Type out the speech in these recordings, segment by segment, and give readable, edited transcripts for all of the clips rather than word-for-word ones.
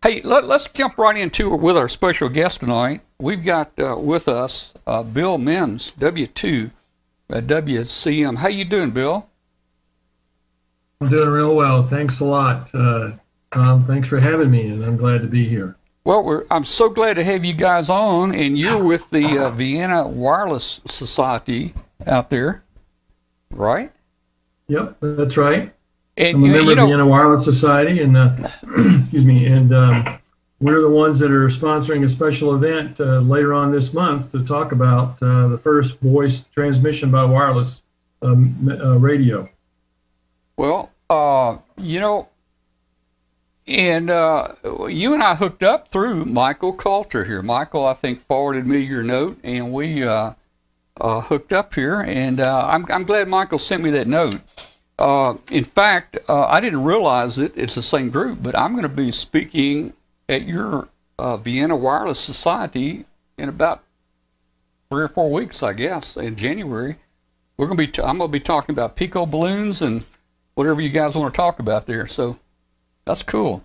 Hey, let's jump right into it with our special guest tonight. We've got with us Bill Mims, W2 at WCM. How you doing, Bill? I'm doing real well. Thanks a lot, Tom. Thanks for having me, and I'm glad to be here. Well, I'm so glad to have you guys on, and you're with the Vienna Wireless Society out there, right? Yep, that's right. And I'm a member you of the know, Vienna Wireless Society, and excuse me, and we're the ones that are sponsoring a special event later on this month to talk about the first voice transmission by wireless radio. well, you know, and you and I hooked up through Michael Coulter here. Michael, I think, forwarded me your note, and we hooked up here. And I'm glad Michael sent me that note. In fact, I didn't realize it's the same group, but I'm going to be speaking at your Vienna Wireless Society in about 3 or 4 weeks, I guess, in January. I'm going to be talking about pico balloons and whatever you guys want to talk about there. So that's cool.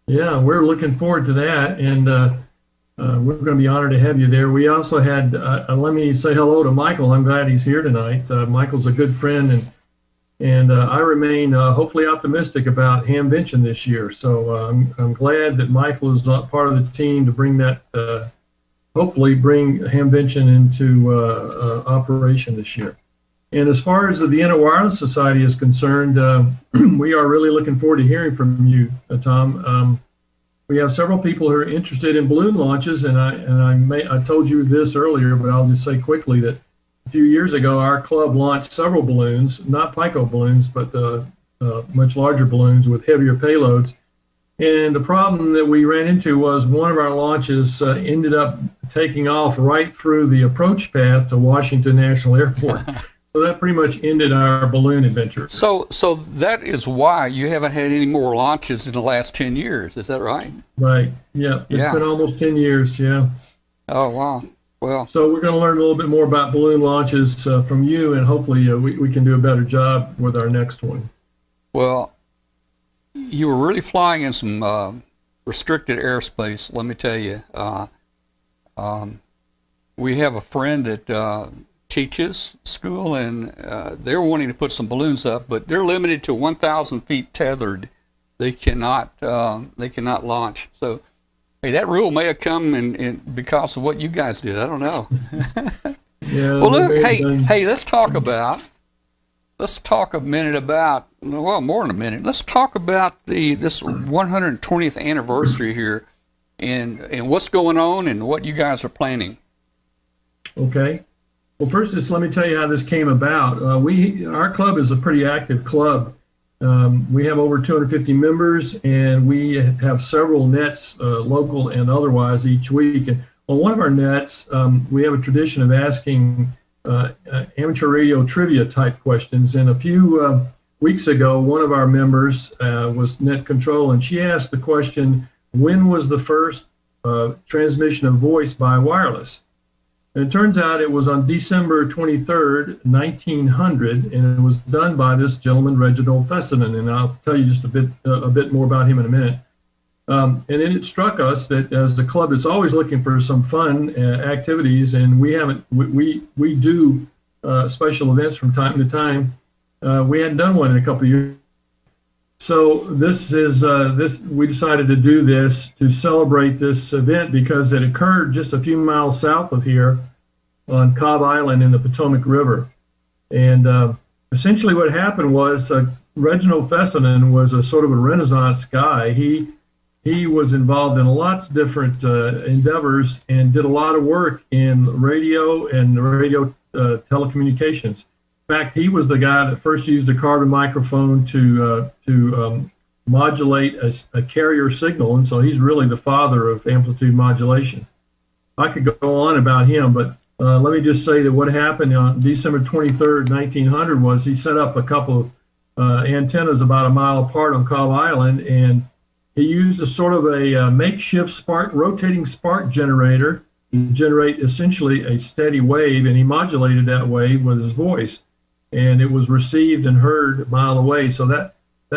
Yeah, we're looking forward to that, and we're going to be honored to have you there. We also had, let me say hello to Michael. I'm glad he's here tonight. Michael's a good friend, and I remain hopefully optimistic about Hamvention this year. So I'm glad that Michael is not part of the team to bring that, hopefully bring Hamvention into operation this year. And as far as the Vienna Wireless Society is concerned, we are really looking forward to hearing from you, Tom. We have several people who are interested in balloon launches, and I told you this earlier, but I'll just say quickly that a few years ago, our club launched several balloons, not pico balloons, but much larger balloons with heavier payloads. And the problem that we ran into was one of our launches ended up taking off right through the approach path to Washington National Airport. So that pretty much ended our balloon adventure. So that is why you haven't had any more launches in the last 10 years. Is that right? Right. Yeah. It's been almost 10 years. Yeah. Oh, wow. Well, so we're going to learn a little bit more about balloon launches from you, and hopefully we can do a better job with our next one. Well, you were really flying in some restricted airspace, let me tell you. We have a friend that teaches school, and they're wanting to put some balloons up, but they're limited to 1,000 feet tethered. They cannot launch. So, hey, that rule may have come in because of what you guys did. I don't know. Yeah. Well, look, hey, let's talk a minute about, well, more than a minute. Let's talk about this 120th anniversary here, and what's going on and what you guys are planning. Okay. Well, first, just let me tell you how this came about. Our club is a pretty active club. We have over 250 members, and we have several nets, local and otherwise, each week. And on one of our nets, we have a tradition of asking amateur radio trivia type questions. And a few weeks ago, one of our members was net control, and she asked the question, when was the first transmission of voice by wireless? And it turns out it was on December 23rd, 1900, and it was done by this gentleman, Reginald Fessenden. And I'll tell you just a bit more about him in a minute. And then it struck us that as the club is always looking for some fun activities, and we do special events from time to time. We hadn't done one in a couple of years. So we decided to do this to celebrate this event because it occurred just a few miles south of here on Cobb Island in the Potomac River. And essentially what happened was Reginald Fessenden was a sort of a Renaissance guy. He was involved in lots of different endeavors and did a lot of work in radio and radio telecommunications. In fact, he was the guy that first used a carbon microphone to modulate a carrier signal, and so he's really the father of amplitude modulation. I could go on about him, but let me just say that what happened on December 23rd, 1900 was he set up a couple of antennas about a mile apart on Cobb Island, and he used a sort of a makeshift rotating spark generator to generate essentially a steady wave, and he modulated that wave with his voice. And it was received and heard a mile away. So that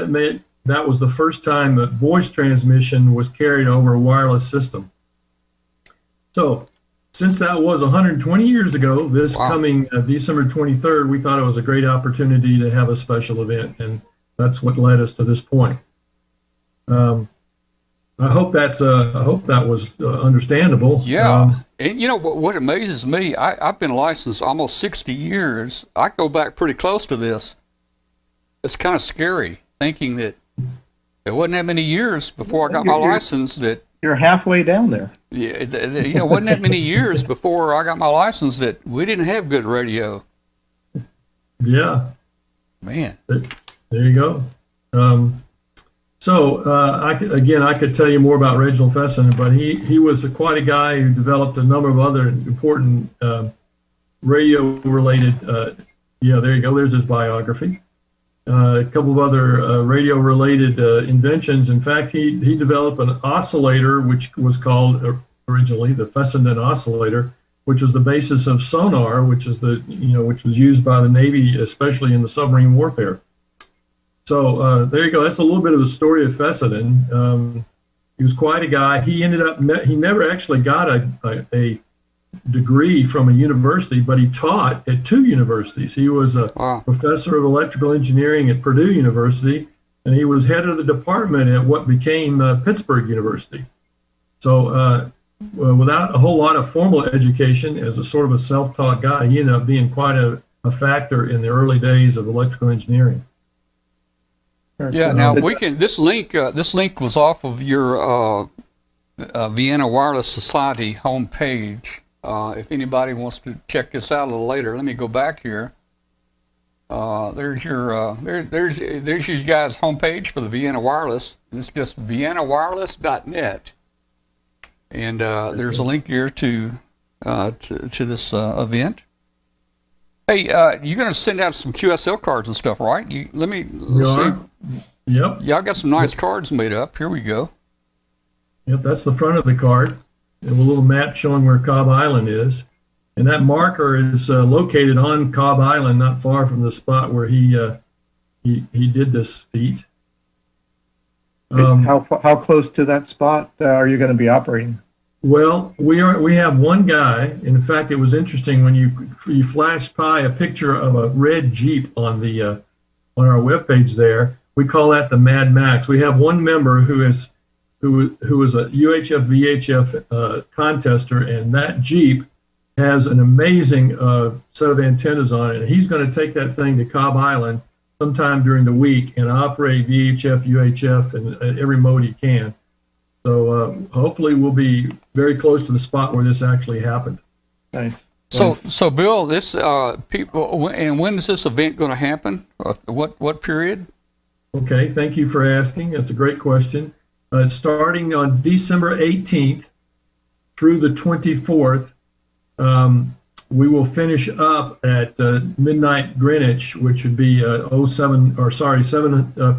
meant that was the first time that voice transmission was carried over a wireless system. So since that was 120 years ago, this coming December 23rd, we thought it was a great opportunity to have a special event, and that's what led us to this point. I hope that was understandable. Yeah. And you know what amazes me, I've been licensed almost 60 years. I go back pretty close to this. It's kind of scary thinking that it wasn't that many years before I got my license that you're halfway down there. Yeah, it wasn't that many years before I got my license that we didn't have good radio. Yeah. Man. There you go. I could tell you more about Reginald Fessenden, but he was quite a guy who developed a number of other important radio-related. There you go. There's his biography. A couple of other radio-related inventions. In fact, he developed an oscillator, which was called originally the Fessenden oscillator, which was the basis of sonar, which was used by the Navy, especially in the submarine warfare. So there you go. That's a little bit of the story of Fessenden. He was quite a guy. He never actually got a degree from a university, but he taught at two universities. He was a professor of electrical engineering at Purdue University, and he was head of the department at what became Pittsburgh University. So without a whole lot of formal education, as a sort of a self-taught guy, he ended up being quite a factor in the early days of electrical engineering. Yeah. Now we can. This link was off of your Vienna Wireless Society homepage. If anybody wants to check this out a little later, let me go back here. There's your there's you guys' homepage for the Vienna Wireless. It's just viennawireless.net, and there's a link here to this event. Hey, you're going to send out some QSL cards and stuff, right? Let's see. Yep. Yeah, I got some nice cards made up. Here we go. Yep, that's the front of the card. And a little map showing where Cobb Island is. And that marker is located on Cobb Island, not far from the spot where he did this feat. How close to that spot are you going to be operating? Well, we have one guy. In fact, it was interesting when you flashed by a picture of a red Jeep on our webpage there. We call that the Mad Max. We have one member who is a UHF VHF contester, and that Jeep has an amazing set of antennas on it. And he's going to take that thing to Cobb Island sometime during the week and operate VHF, UHF, in every mode he can. So hopefully we'll be very close to the spot where this actually happened. Nice. So Bill, this and when is this event going to happen? What period? Okay, thank you for asking. That's a great question. It's starting on December 18th through the 24th. We will finish up at midnight Greenwich, which would be 7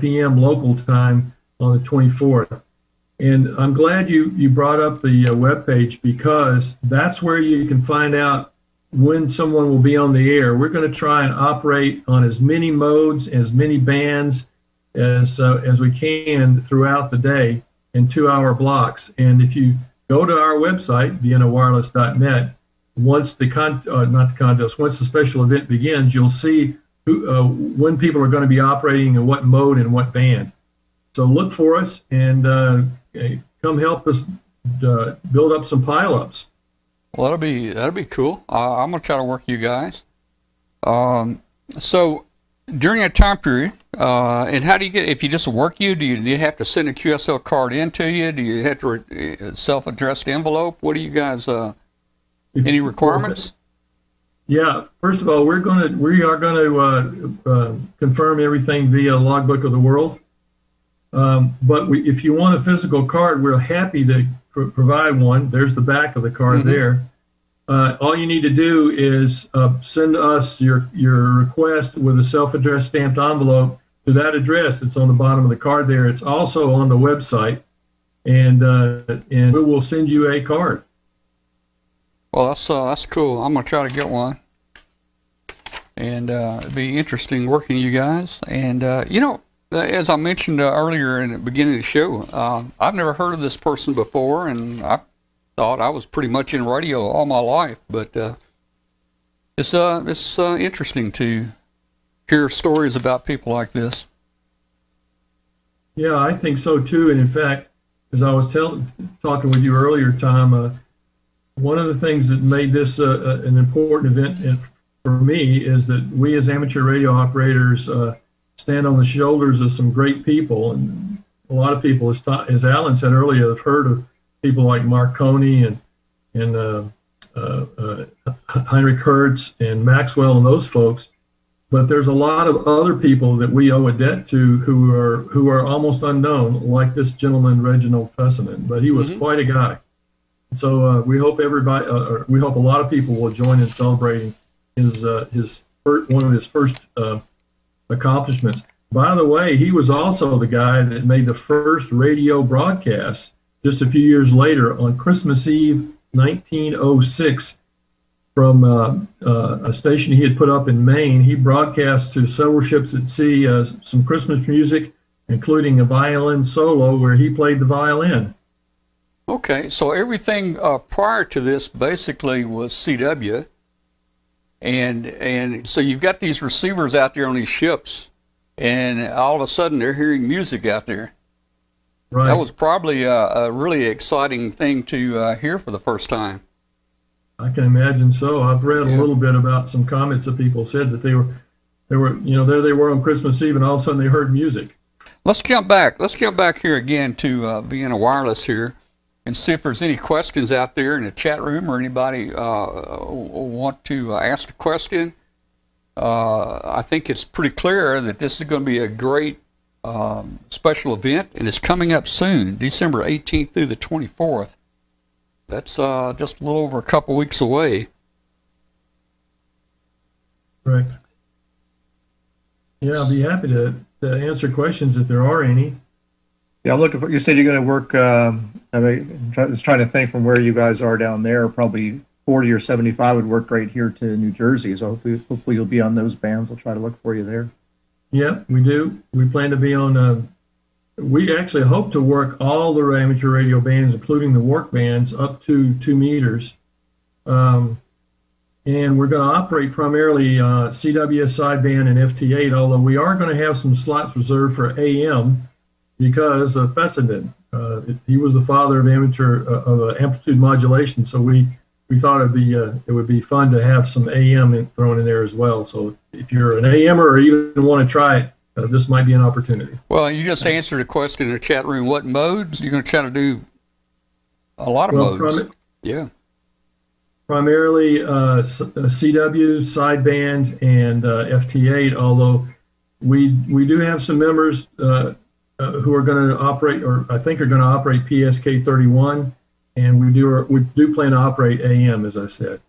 p.m. local time on the 24th. And I'm glad you brought up the webpage, because that's where you can find out when someone will be on the air. We're going to try and operate on as many modes, as many bands as we can throughout the day in 2-hour blocks. And if you go to our website, viennawireless.net, once once the special event begins, you'll see when people are going to be operating in what mode and what band. So look for us and come help us build up some pileups. Well, that'll be cool. I'm gonna try to work you guys. So during that time period, and how do you get? If you just work you, do you have to send a QSL card in to you? Do you have to self-addressed envelope? What do you guys? Any requirements? Yeah. First of all, we are going to confirm everything via Logbook of the World. But if you want a physical card, we're happy to provide one. There's the back of the card there. All you need to do is send us your request with a self-addressed stamped envelope to that address that's on the bottom of the card there. It's also on the website, and we will send you a card. Well, that's cool. I'm gonna try to get one, and it'd be interesting working you guys. And as I mentioned earlier in the beginning of the show, I've never heard of this person before, and I thought I was pretty much in radio all my life. But it's interesting to hear stories about people like this. Yeah, I think so too. And in fact, as I was talking with you earlier, Tom, one of the things that made this an important event for me is that we as amateur radio operators stand on the shoulders of some great people. And a lot of people, as Alan said earlier, have heard of people like Marconi and Heinrich Hertz and Maxwell and those folks. But there's a lot of other people that we owe a debt to who are almost unknown, like this gentleman, Reginald Fessenden. But he was quite a guy. So we hope we hope a lot of people will join in celebrating one of his first accomplishments. By the way, he was also the guy that made the first radio broadcast just a few years later on Christmas Eve, 1906. From a station he had put up in Maine. He broadcast to several ships at sea some Christmas music, including a violin solo where he played the violin. Okay, so everything prior to this basically was CW, and so you've got these receivers out there on these ships, and all of a sudden they're hearing music out there. Right. That was probably a really exciting thing to hear for the first time. I can imagine so. I've read a little bit about some comments that people said that they were, there they were on Christmas Eve, and all of a sudden they heard music. Let's jump back. Let's jump back here again to Vienna Wireless here, and see if there's any questions out there in the chat room or anybody want to ask a question. I think it's pretty clear that this is going to be a great special event, and it's coming up soon, December 18th through the 24th. That's just a little over a couple weeks away. Right. Yeah, I'll be happy to answer questions if there are any. Yeah, I'm looking for. You said you're going to work. I was trying to think from where you guys are down there. Probably 40 or 75 would work right here to New Jersey. So hopefully you'll be on those bands. I'll try to look for you there. Yeah, we do. We plan to be on. We actually hope to work all the amateur radio bands, including the work bands, up to 2 meters. And we're going to operate primarily CW sideband and FT8, although we are going to have some slots reserved for AM because of Fessenden. He was the father of amplitude modulation, so we thought it would be fun to have some AM thrown in there as well. So if you're an AMer or even want to try it, this might be an opportunity. Well, you just answered a question in the chat room. What modes? You're going to try to do a lot of modes. Yeah. Primarily CW, sideband, and FT8, although we do have some members who are going to operate, or I think are going to operate PSK 31, and we do plan to operate AM, as I said.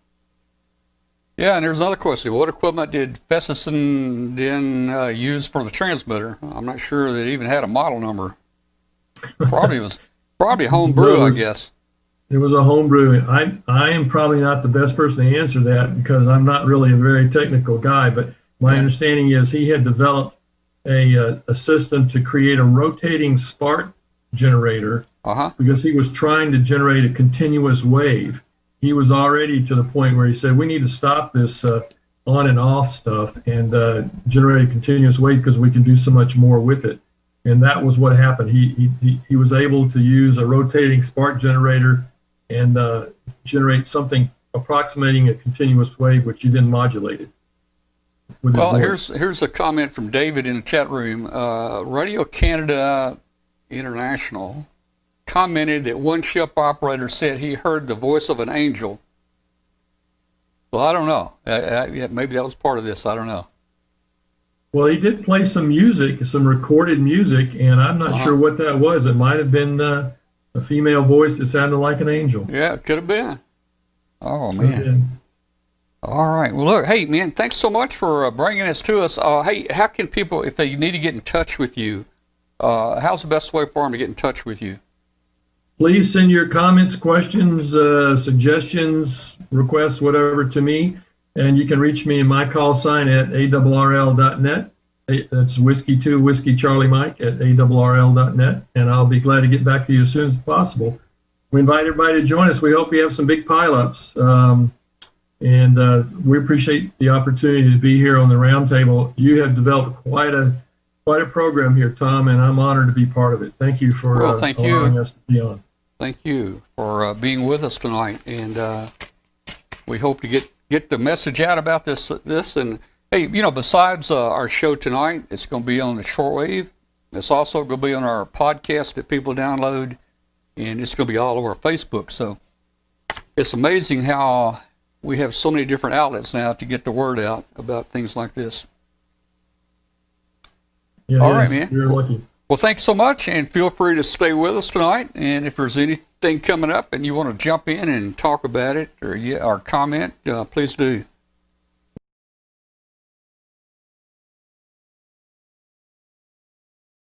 Yeah, and there's another question. What equipment did Fessenden use for the transmitter? I'm not sure that it even had a model number. Probably homebrew, I guess. It was a homebrew. I am probably not the best person to answer that because I'm not really a very technical guy, but my understanding is he had developed a system to create a rotating spark generator because he was trying to generate a continuous wave. He was already to the point where he said, we need to stop this on and off stuff and generate a continuous wave because we can do so much more with it. And that was what happened. He was able to use a rotating spark generator and generate something approximating a continuous wave, which he then modulated. Well, here's a comment from David in the chat room. Radio Canada International commented that one ship operator said he heard the voice of an angel. Well, I don't know. Maybe that was part of this. I don't know. Well, he did play some music, some recorded music, and I'm not sure what that was. It might have been a female voice that sounded like an angel. Yeah, it could have been. Oh, man. All right. Well, look, hey, man, thanks so much for bringing this to us. Hey, how can people, if they need to get in touch with you, how's the best way for them to get in touch with you? Please send your comments, questions, suggestions, requests, whatever to me. And you can reach me in my call sign at arrl.net. That's Whiskey 2, Whiskey Charlie Mike at awrl.net, and I'll be glad to get back to you as soon as possible. We invite everybody to join us. We hope we have some big pileups. And we appreciate the opportunity to be here on the Roundtable. You have developed quite a program here, Tom, and I'm honored to be part of it. Thank you for allowing us to be on. Thank you for being with us tonight, and we hope to get the message out about this. And hey, besides our show tonight, it's going to be on the shortwave. It's also going to be on our podcast that people download, and it's going to be all over Facebook. So it's amazing how we have so many different outlets now to get the word out about things like this. Yeah, all right, man. You're lucky. Well, thanks so much, and feel free to stay with us tonight. And if there's anything coming up and you want to jump in and talk about it or comment, please do.